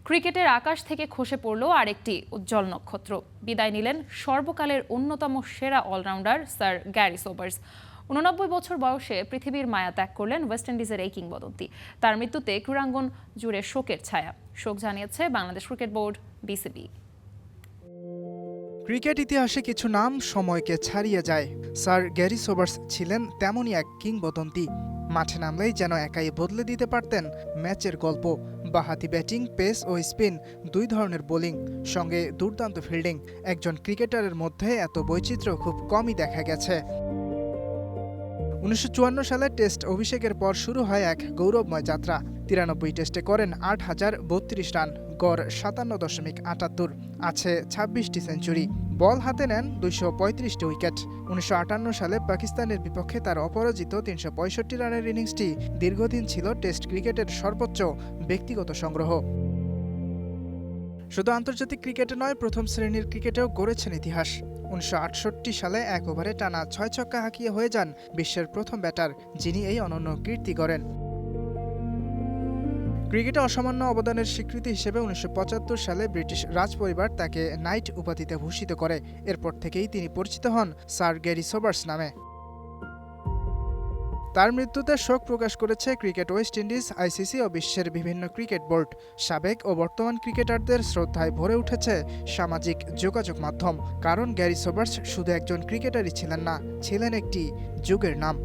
ক্রিকেটের আকাশ থেকে খসে পড়ল আরেকটি উজ্জ্বল নক্ষত্র। বিদায় নিলেন সর্বকালের অন্যতম সেরা অলরাউন্ডার স্যার গ্যারি সোবার্স। ৮৯ বছর বয়সে পৃথিবীর মায়া ত্যাগ করলেন ওয়েস্ট ইন্ডিজের এই কিংবদন্তি। তার মৃত্যুতে ক্রীড়াঙ্গন জুড়ে শোকের ছায়া। শোক জানিয়েছে Bangladesh cricket board, BCB. Cricket ইতিহাসে কিছু নাম সময়কে ছাড়িয়ে যায়। স্যার গ্যারি সোবার্স ছিলেন তেমনই এক কিংবদন্তি। মাঠে নামলেই যেন একাই বদলে দিতে পারতেন ম্যাচের গল্প। বাঁহাতি ব্যাটিং, পেস ও স্পিন দুই ধরনের বোলিং, সঙ্গে দুর্দান্ত ফিল্ডিং। একজন ক্রিকেটারের মধ্যে এত বৈচিত্র্য খুব কমই দেখা গেছে। ১৯৫৪ সালে টেস্ট অভিষেকের পর শুরু হয় এক গৌরবময় যাত্রা। ৯৩ টেস্টে করেন ৮,০৩২ রান, গড় ৫৭.৭৮, আছে ২৬টি সেঞ্চুরি। বল হাতে নেন ২৩৫টি উইকেট। ১৯৫৮ সালে পাকিস্তানের বিপক্ষে তার অপরাজিত ৩৬৫ রানের ইনিংসটি দীর্ঘদিন ছিল টেস্ট ক্রিকেটের সর্বোচ্চ ব্যক্তিগত সংগ্রহ। শুধু আন্তর্জাতিক ক্রিকেটে নয়, প্রথম শ্রেণীর ক্রিকেটেও গড়েছেন ইতিহাস। ১৯৬৮ সালে এক ওভারে টানা ৬ ছক্কা হাঁকিয়ে হয়ে যান বিশ্বের প্রথম ব্যাটার, যিনি এই অনন্য কীর্তি গড়েন। ক্রিকেটে অসামান্য অবদানের স্বীকৃতি হিসেবে ১৯৭৫ সালে ব্রিটিশ রাজপরিবার তাকে নাইট উপাধিতে ভূষিত করে। এরপর থেকেই তিনি পরিচিত হন স্যার গ্যারি সোবার্স নামে। তার মৃত্যুতে শোক প্রকাশ করেছে ক্রিকেট ওয়েস্ট ইন্ডিজ, আইসিসি ও বিশ্বের বিভিন্ন ক্রিকেট বোর্ড। সাবেক ও বর্তমান ক্রিকেটারদের শ্রদ্ধায় ভরে উঠেছে সামাজিক যোগাযোগ মাধ্যম। কারণ গ্যারি সোবার্স শুধু একজন ক্রিকেটারই ছিলেন না, ছিলেন একটি যুগের নাম।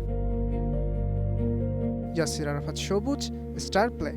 ইয়াসির আরাফাত সবুজ, স্টার প্লে।